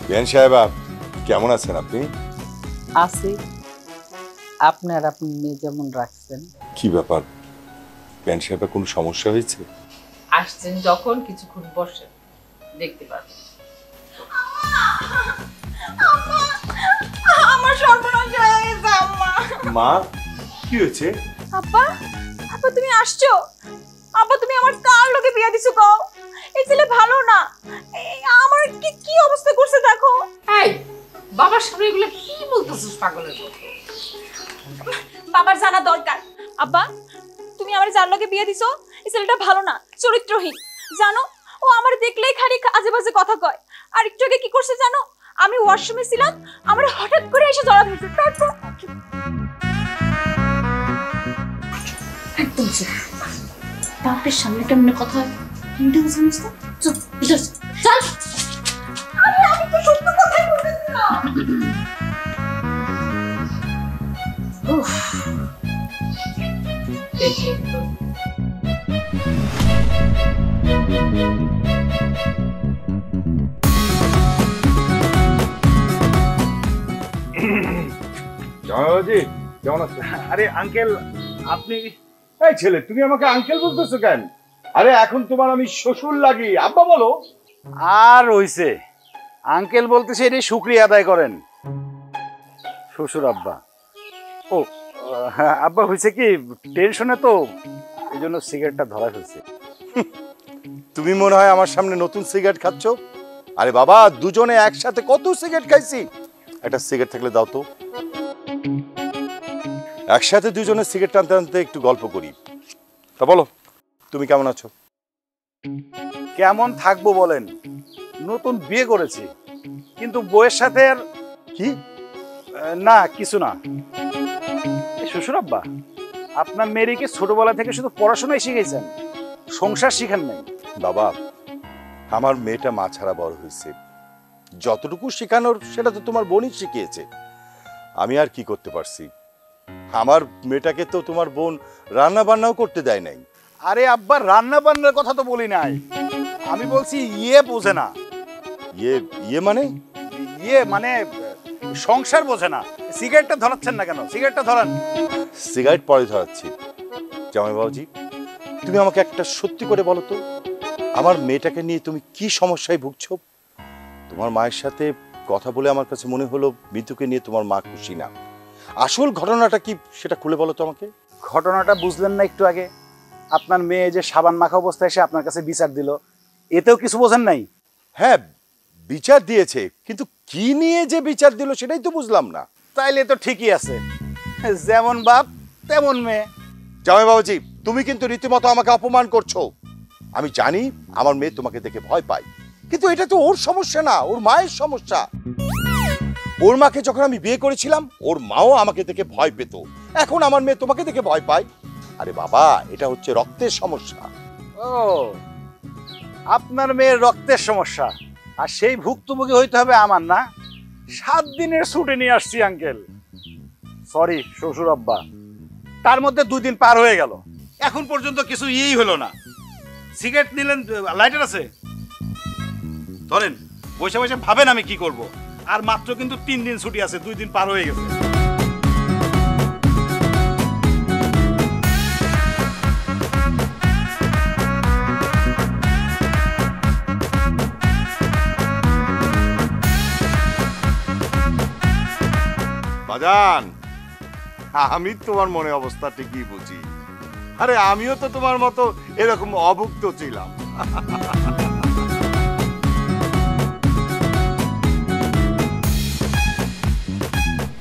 Ben সাহেবা কেমন আছেন আপনি? আছি, আপনার আপনি মেয়ে যেমন রাখছেন। কি ব্যাপার বেন সাহেবা, কোনো সমস্যা হয়েছে? আসছেন যখন কিছুক্ষণ বসে দেখতে পারবেন। আমার সর্বনাশ হয়ে গেছে আম্মা। মা কি হয়েছে? আব্বা, আব্বা তুমি আসছো? আব্বা তুমি আমার কার লগে বিয়া দিছো কও? এই ছেলে ভালো না। আমার কি কি অবস্থা করছে দেখো। এই বাবার সামনে এগুলো কি বলতেছিস পাগলের মতো? বাবার জানা দরকার। আব্বা তুমি আমার যার লগে বিয়া দিছো এই ছেলেটা ভালো না, চরিত্রহীন। জানো ও আমার দেখলেই খালি আজে বাজে কথা কয়। আর একটু আগে কি করছে জানো? আমি ওয়াশরুমে ছিলাম, আমার হঠাৎ করে এসে জড়া ধরছে। তারপর একদম চুপ। বাপের সামনে কেমন কথা হয় কিন্তু জানিস না? চুপ চল চল। আমি তো সত্য কথাই বলতেছিলাম। উফ দেখলে তো জামাইবাবুজি কেমন আছেন? আরে আঙ্কেল আপনি, এই ছেলে তুমি আমাকে আঙ্কেল বলতেছো কেন? আরে এখন তোমার আমি শ্বশুর লাগি, আব্বা বলো। আর হইছে আঙ্কেল বলতেছে এটাই শুকরিয়া আদায় করেন। শ্বশুর আব্বা, ও হ্যাঁ আব্বা হয়েছে কি টেনশনে তো এই জন্য সিগারেটটা ধরা ফেলছে। তুমি মনে হয় আমার সামনে নতুন সিগারেট খাচ্ছ? আরে বাবা, দুজনে একসাথে কত সিগারেট খাইছি। একটা সিগারেট থাকলে দাও তো। একসাথে দুজনে সিগারেট টানতে টানতে একটু গল্প করি। তা বলো তুমি কেমন আছো? কেমন থাকবো বলেন, নতুন বিয়ে করেছি কিন্তু বউয়ের সাথে আর কি? না কিছু না। শ্বশুর আব্বা, আপনার মেয়েকে ছোটবেলা থেকে শুধু পড়াশোনাই শিখেছেন, সংসার শিখান নাই। বাবা, আমার মেয়েটা মা ছাড়া বড় হয়েছে, যতটুকু শেখানোর সেটা তো তোমার বোনই শিখিয়েছে। আমি আর কি করতে পারছি? আমার মেয়েটাকে তো তোমার বোন রান্না বান্নাও করতে দেয় নাই। আরে আব্বা রান্না বান্নার কথা তো বলি নাই, আমি বলছি ইয়ে বোঝে না। ইয়ে ইয়ে মানে? ইয়ে মানে সংসার বোঝে না। সিগারেটটা ধরাচ্ছেন না কেন? সিগারেটটা ধরান। সিগারেট পরে ধরাচ্ছি। জামাই বাবুজি, তুমি আমাকে একটা সত্যি করে বলো তো, আমার মেয়েটাকে নিয়ে তুমি কি সমস্যায় ভুগছো? তোমার মায়ের সাথে কথা বলে আমার কাছে মনে হলো মিতুকে নিয়ে তোমার মা খুশি না। আসল ঘটনাটা কি সেটা খুলে বলো তো আমাকে। ঘটনাটা বুঝলেন না একটু আগে? আপনার মেয়ে যে সাবান মাখা অবস্থায় এসে আপনার কাছে বিচার দিল, এতেও কিছু বোঝেন নাই? হ্যাঁ, বিচার দিয়েছে, কিন্তু কি নিয়ে যে বিচার দিল সেটাই তো বুঝলাম না। তাইলে তো ঠিকই আছে, যেমন বাপ তেমন মেয়ে। জামাই বাবুজি, তুমি কিন্তু রীতিমতো আমাকে অপমান করছো। আমি জানি আমার মেয়ে তোমাকে দেখে ভয় পায়, কিন্তু এটা তো ওর সমস্যা না, ওর মায়ের সমস্যা। ওর মাকে যখন আমি বিয়ে করেছিলাম ওর মাও আমাকে দেখে ভয় পেত, এখন আমার মেয়ে তোমাকে দেখে ভয় পায়। আরে বাবা, এটা হচ্ছে রক্তের সমস্যা। ও, আপনার মেয়ের রক্তের সমস্যা, আর সেই ভুক্তভোগী হইতে হবে আমার না? 7 দিনের ছুটি নিয়ে আসছি আঙ্কেল। সরি শ্বশুর আব্বা, তার মধ্যে 2 দিন পার হয়ে গেল, এখন পর্যন্ত কিছু ইয়েই হলো না। সিগারেট নিলেন, লাইটার আছে ধরেন, বসে বসে ভাবেন আমি কি করব। আর মাত্র কিন্তু 3 দিন ছুটি আছে, 2 দিন পার হয়ে গেছে। বাজান, আমি তোমার মনে অবস্থা ঠিকই বুঝি। আরে আমিও তো তোমার মতো এরকম অভুক্ত ছিলাম।